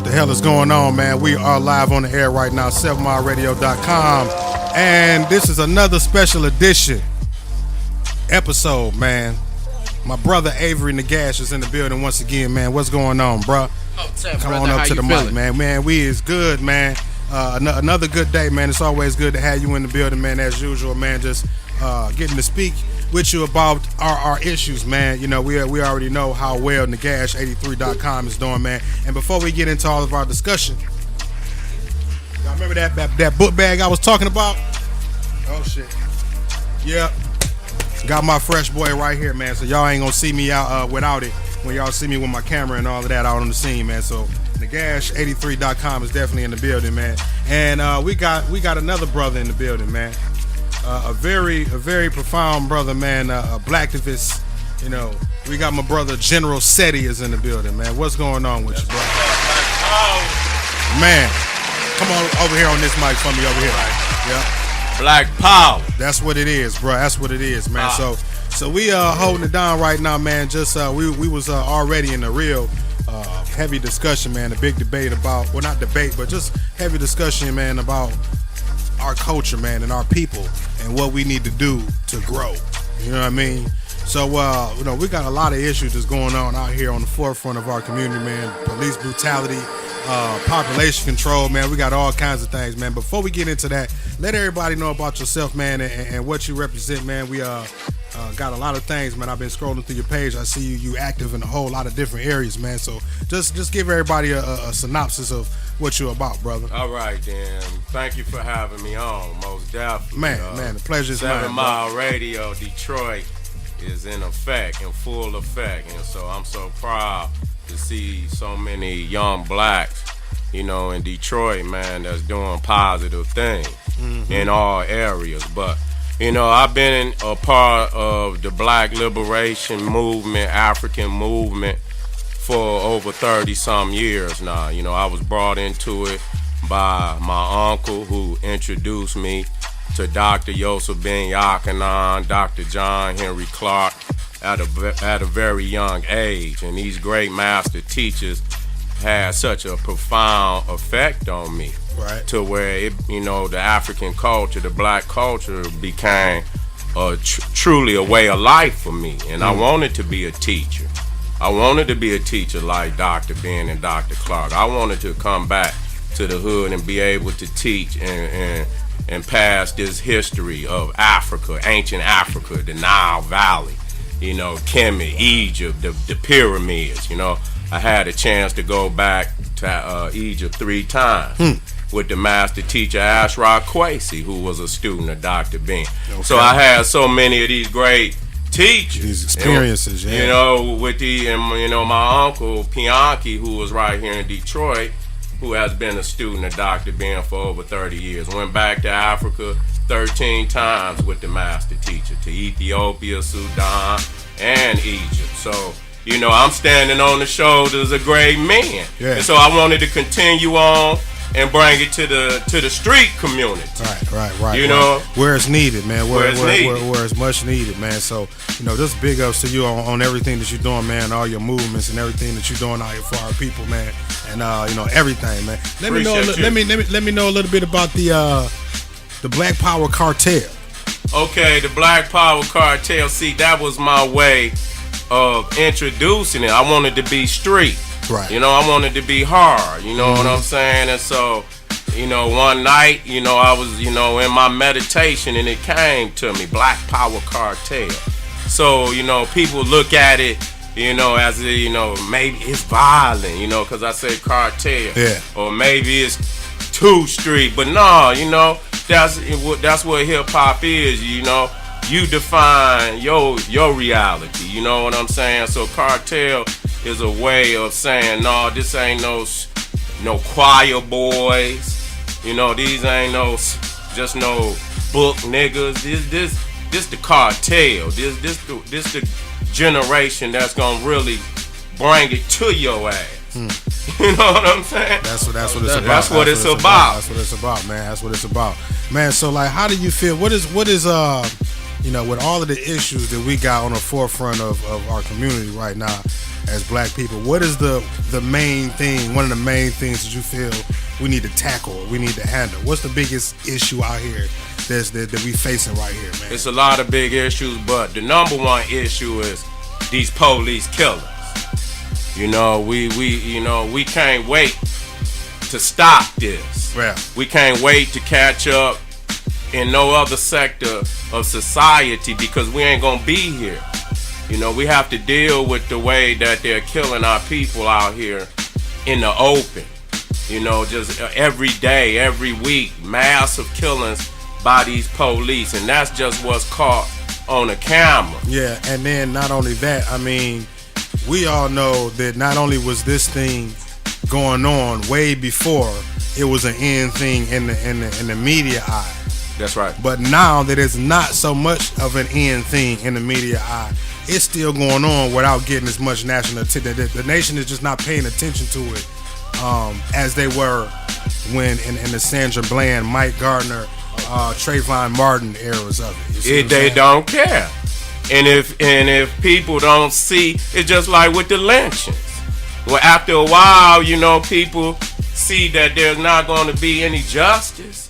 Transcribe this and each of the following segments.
The hell is going on, man? We are live on the air right now, 7mileradio.com, and this is another special edition episode, man. My brother Avery Negash is in the building once again, man. What's going on, bro? Come on up to the mic, man. Man, we is good, man. Another good day, man. It's always good to have you in the building, man, as usual, man. Just getting to speak with you about our issues, man. You know, we already know how well Negash83.com is doing, man. And before we get into all of our discussion, y'all remember that book bag I was talking about? Oh, shit. Yep. Got my fresh boy right here, man. So y'all ain't gonna see me out without it when y'all see me with my camera and all of that out on the scene, man. So Negash83.com is definitely in the building, man. And we got another brother in the building, man. A very profound brother, man. A black activist. You know, we got my brother General Seti is in the building, man. What's going on with you, bro? Man, come on over here on this mic for me over here. Yeah. Black power. That's what it is, bro. That's what it is, man. So we holding it down right now, man. Just we was already in a real heavy discussion, man. A big debate about, well, not debate, but just heavy discussion, man, about our culture, man, and our people and what we need to do to grow. You know what I mean? So you know, we got a lot of issues that's going on out here on the forefront of our community, man. Police brutality, population control, man. We got all kinds of things, man. Before we get into that, let everybody know about yourself, man, and what you represent, man. We got a lot of things, man. I've been scrolling through your page. I see you active in a whole lot of different areas, man. So just give everybody a synopsis of what you're about, brother. All right, then. Thank you for having me on, most definitely. Man, the pleasure is mine. 7 Mile Radio, Detroit is in effect, in full effect. And so I'm so proud to see so many young blacks, you know, in Detroit, man, that's doing positive things in all areas. But, you know, I've been a part of the black liberation movement, African movement, for over 30-some years now. You know, I was brought into it by my uncle, who introduced me to Dr. Yosef Ben Yakanan, Dr. John Henry Clark at a very young age. And these great master teachers had such a profound effect on me, right, to where it, you know, the African culture, the black culture became truly a way of life for me. And I wanted to be a teacher. I wanted to be a teacher like Dr. Ben and Dr. Clark. I wanted to come back to the hood and be able to teach and pass this history of Africa, ancient Africa, the Nile Valley, you know, Kemet, Egypt, the pyramids. You know, I had a chance to go back to Egypt 3 times with the master teacher Ashraf Kwesi, who was a student of Dr. Ben. Okay. So I had so many of these great teachers, these experiences, you know, with you know, my uncle Pianki, who was right here in Detroit, who has been a student of Dr. Ben for over 30 years. Went back to Africa 13 times with the master teacher, to Ethiopia, Sudan, and Egypt. So, you know, I'm standing on the shoulders of great men. Yeah. And so I wanted to continue on and bring it to the street community. Right. You know, where it's needed, man. Where it's much needed, man. So, you know, just big ups to you on everything that you're doing, man. All your movements and everything that you're doing out here for our people, man. And you know, everything, man. Let me know a little bit about the Black Power Cartel. Okay, the Black Power Cartel. See, that was my way of introducing it. I wanted to be street. Right. You know, I wanted to be hard, you know what I'm saying? And so, you know, one night, you know, I was, you know, in my meditation and it came to me, Black Power Cartel. So, you know, people look at it, you know, as, you know, maybe it's violent, you know, because I say cartel. Yeah. Or maybe it's too street. But no, you know, that's what hip-hop is, you know. You define your reality, you know what I'm saying? So cartel is a way of saying, no, this ain't no choir boys, you know, these ain't just no book niggas. This the cartel. This the generation that's gonna really bring it to your ass. You know what I'm saying? That's what it's about. That's what it's about. That's what it's about, man. That's what it's about, man. So like, how do you feel? What is with all of the issues that we got on the forefront of our community right now as black people, what is the main thing, one of the main things that you feel we need to tackle, we need to handle? What's the biggest issue out here that we facing right here, man? It's a lot of big issues, but the number one issue is these police killers. We can't wait to stop this. Yeah. We can't wait to catch up in no other sector of society because we ain't gonna be here. We have to deal with the way that they're killing our people out here in the open. Just every day, every week, massive killings by these police, and that's just what's caught on the camera. Yeah, and then not only that, I mean, we all know that not only was this thing going on way before it was an end thing in the media eye. That's right. But now that it's not so much of an end thing in the media eye, it's still going on without getting as much national attention. The nation is just not paying attention to it as they were when in the Sandra Bland, Mike Gardner, Trayvon Martin eras of it. They don't care. And if people don't see, it's just like with the lynchings. Well, after a while, people see that there's not going to be any justice.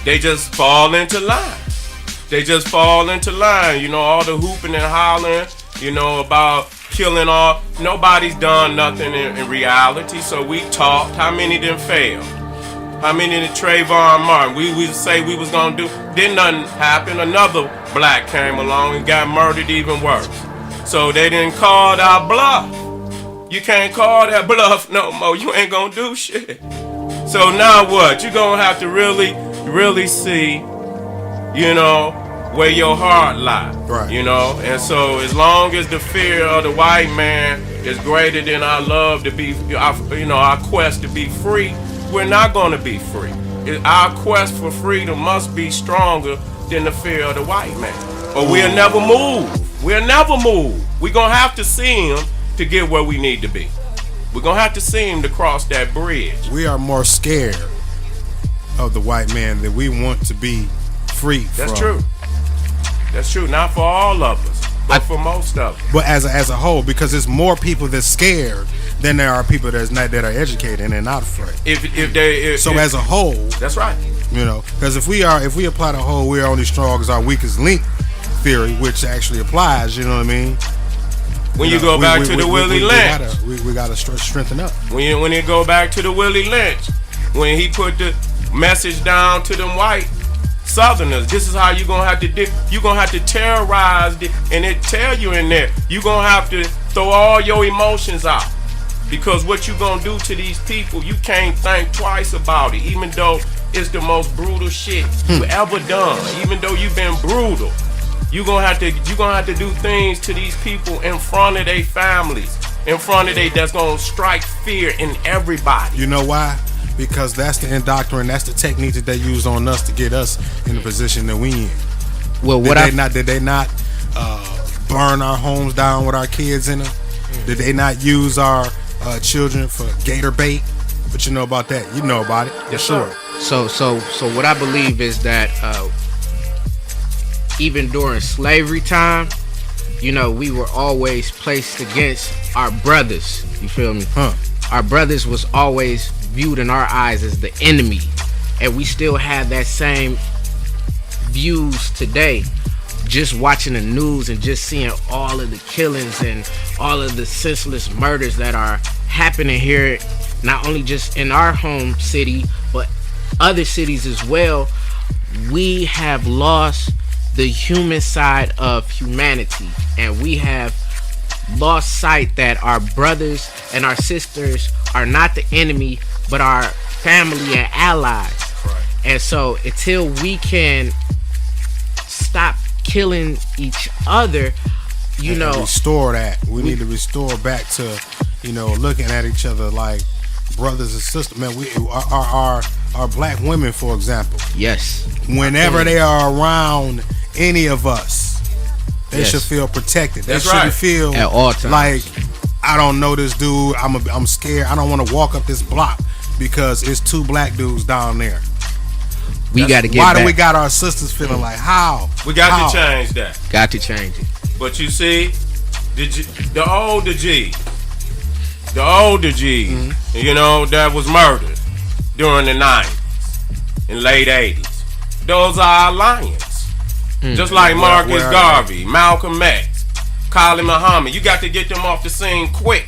They just fall into line. All the hooping and hollering, about killing all. Nobody's done nothing in reality. So we talked. How many didn't fail? How many did Trayvon Martin? We say we was going to do. Then nothing happened. Another black came along and got murdered even worse. So they didn't call our bluff. You can't call that bluff no more. You ain't going to do shit. So now what? You're going to have to really see, where your heart lies. Right. And so as long as the fear of the white man is greater than our love to be, our quest to be free, we're not going to be free. Our quest for freedom must be stronger than the fear of the white man. Or we'll never move. We're going to have to see him to get where we need to be. We're going to have to see him to cross that bridge. We are more scared of the white man than we want to be free from. That's true. Not for all of us, but for most of us. But as a whole, because there's more people that's scared than there are people that are educated and they're not afraid. As a whole, that's right. Because if we apply the whole "we are only strong as our weakest link" theory, which actually applies, you know what I mean? When you go back to the Willie Lynch, we gotta strengthen up. When you go back to the Willie Lynch, when he put the message down to them white Southerners, this is how you're gonna have to do. You're gonna have to terrorize and it tell you in there. You're gonna have to throw all your emotions out. Because what you gonna do to these people, you can't think twice about it, even though it's the most brutal shit you ever done. Even though you've been brutal, you're gonna have to do things to these people in front of their families, in front of that's gonna strike fear in everybody. You know why? Because that's the indoctrination, that's the technique that they use on us to get us in the position that we in. Well, did they not burn our homes down with our kids in them? Did they not use our children for gator bait? What you know about that? You know about it. Yes, sure. So what I believe is that even during slavery time, we were always placed against our brothers. You feel me? Our brothers was always viewed in our eyes as the enemy, and we still have that same views today. Just watching the news and just seeing all of the killings and all of the senseless murders that are happening here, not only just in our home city, but other cities as well. We have lost the human side of humanity, and we have lost sight that our brothers and our sisters are not the enemy, but our family and allies. Right. And so until we can stop killing each other, restore that. We need to restore back to, looking at each other like brothers and sisters. Man, we our black women, for example. Yes. Whenever they are around any of us, they should feel protected. They shouldn't feel at all times like, I don't know this dude. I'm scared. I don't want to walk up this block because it's two black dudes down there. We got to get Why back. do we got our sisters feeling like how? We got to change that. Got to change it. But you see, the older G's, you know, that was murdered during the 90s and late 80s. Those are our lions. Just like Marcus Garvey, Malcolm X, Khalid Muhammad. You got to get them off the scene quick.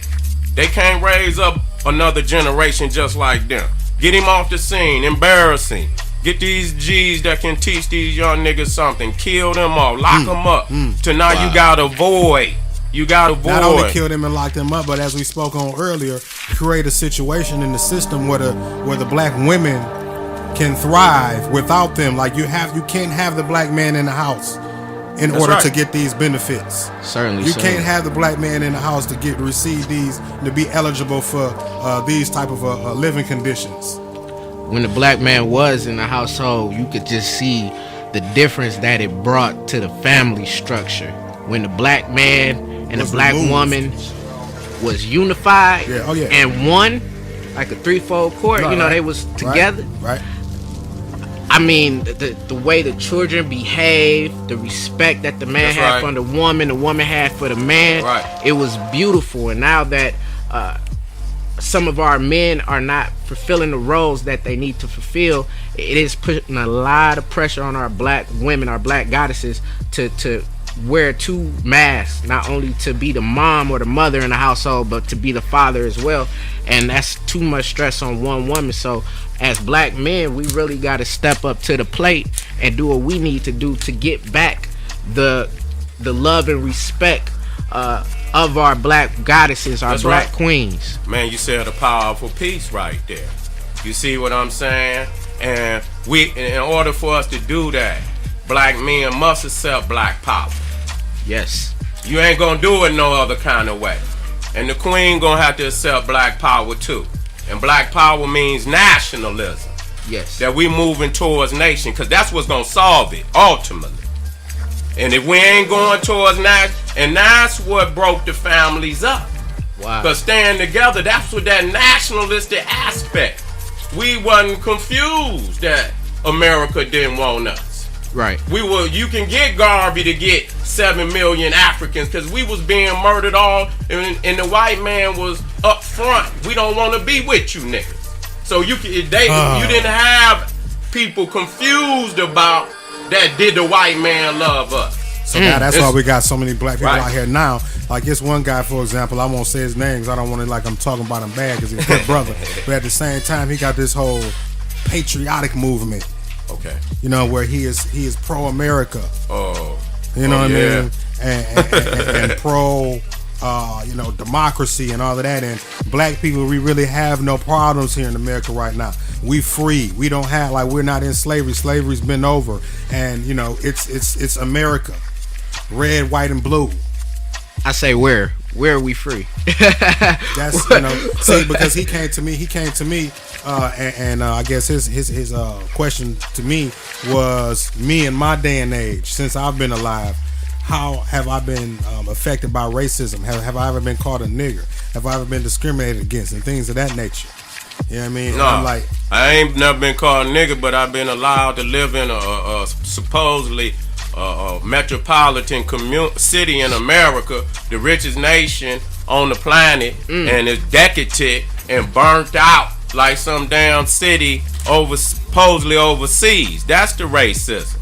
They can't raise up another generation just like them. Get him off the scene. Embarrassing. Get these G's that can teach these young niggas something. Kill them all. Lock them up. To now you got to avoid. You got to avoid. Not only kill them and lock them up, but as we spoke on earlier, create a situation in the system where the black women can thrive without them. Like you can't have the black man in the house in order to get these benefits. Certainly, you can't have the black man in the house to receive these, to be eligible for these type of living conditions. When the black man was in the household, you could just see the difference that it brought to the family structure. When the black man and the black woman was unified and one, like a threefold cord, they was together. Right. I mean, the way the children behaved, the respect that the man had for the woman had for the man, it was beautiful. And now that some of our men are not fulfilling the roles that they need to fulfill, it is putting a lot of pressure on our black women, our black goddesses, to wear two masks, not only to be the mom or the mother in the household, but to be the father as well. And that's too much stress on one woman. So as black men, we really got to step up to the plate and do what we need to do to get back the love and respect of our black goddesses, our black queens. Man, you said a powerful piece right there. You see what I'm saying? And in order for us to do that, black men must accept black power. Yes. You ain't gonna do it no other kind of way. And the queen gonna have to accept black power too. And black power means nationalism. Yes. That we moving towards nation, because that's what's gonna solve it ultimately. And if we ain't going towards nation, and that's what broke the families up. Wow. Because staying together, that's what that nationalistic aspect. We wasn't confused that America didn't want us. Right. You can get Garvey to get 7 million Africans, because we was being murdered all, and the white man was up front. We don't want to be with you niggas. So you didn't have people confused about that. Did the white man love us? So now that's why we got so many black people out here now. Like this one guy, for example, I won't say his name because I don't want to like I'm talking about him bad because he's a good brother. But at the same time, he got this whole patriotic movement. Okay. You know, where he is pro America. Oh. You know what I mean? And pro democracy and all of that. And black people, we really have no problems here in America right now. We free. We don't have, like, we're not in slavery. Slavery's been over. And it's America. Red, white, and blue. I say where are we free? That's see, because he came to me and I guess his question to me was, me in my day and age, since I've been alive, how have I been affected by racism? Have I ever been called a nigger? Have I ever been discriminated against and things of that nature? You know what I mean? No, I'm like, I ain't never been called a nigger, but I've been allowed to live in a supposedly metropolitan city in America, the richest nation on the planet, and it's decadent and burnt out like some damn city supposedly overseas. That's the racism.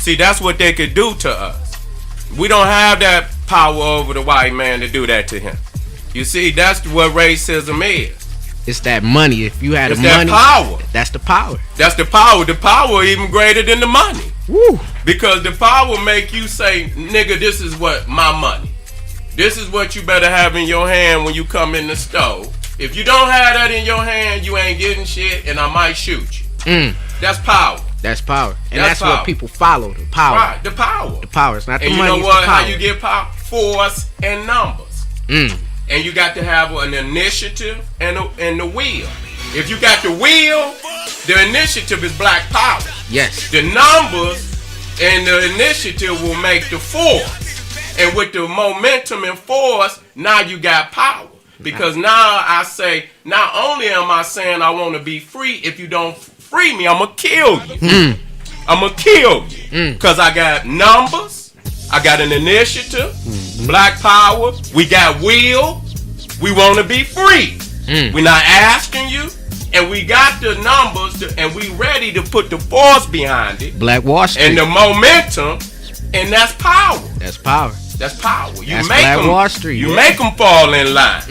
See, that's what they could do to us. We don't have that power over the white man to do that to him. You see, that's what racism is. It's that money. If you had it's the money, power. That's the power. That's the power. The power even greater than the money. Woo. Because the power make you say, nigga, this is what my money. This is what you better have in your hand when you come in the store. If you don't have that in your hand, you ain't getting shit, and I might shoot you. That's power. That's power. And that's power. what people follow. The power. Right, the power. The power. It's not the and money. And you know what? It's the power. How you get power? Force and numbers. And you got to have an initiative and the will. If you got the will, the initiative is black power. Yes. The numbers and the initiative will make the force. And with the momentum and force, now you got power. Because now I say, not only am I saying I want to be free, if you don't free me, I'm going to kill you. I'ma kill you. Because I got numbers, I got an initiative, black power, we got will, we want to be free. We're not asking you, and we got the numbers, and we ready to put the force behind it. Black Wall Street. And the momentum, and that's power. That's power. That's power. You That's make Black them, Wall Street. You make them fall in line.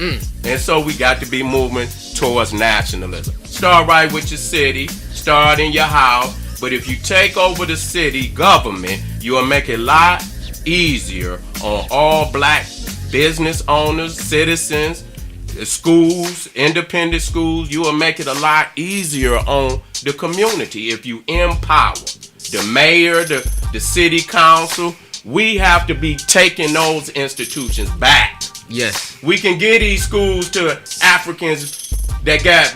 And so we got to be moving towards nationalism. Start right with your city. Start in your house. But if you take over the city government, you will make it a lot easier on all black business owners, citizens, schools, independent schools. You will make it a lot easier on the community if you empower the mayor, the city council. We have to be taking those institutions back. Yes. We can give these schools to Africans that got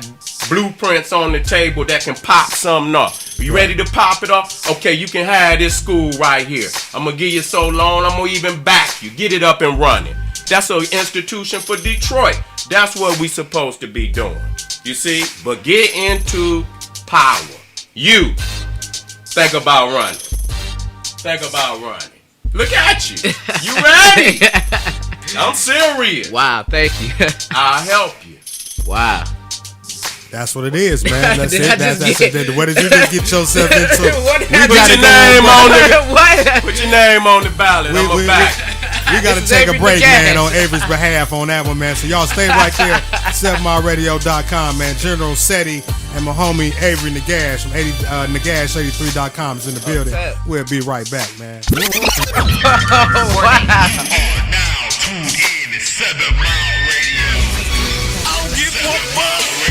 blueprints on the table that can pop something up. You ready to pop it up? Okay, you can have this school right here. I'm going to give you so long, I'm going to even back you. Get it up and running. That's an institution for Detroit. That's what we supposed to be doing. You see? But get into power. You think about running. Think about running. Look at you. You ready? I'm serious. Wow, thank you. I'll help you. Wow. That's what it is, man. That's Did it. I That's just it. What did you just get yourself into? What Put your happened? name on the What? Put your name on the ballot. I'm a back. We got to This is take a Avery break, Negash. man, on Avery's behalf on that one, man. So y'all stay right there, 7mileradio.com, man. General Seti and my homie Avery Negash from Negash83.com is in the building. Okay. We'll be right back, man. Wow. Now tuned in to 7 Mile Radio. I don't give a fuck.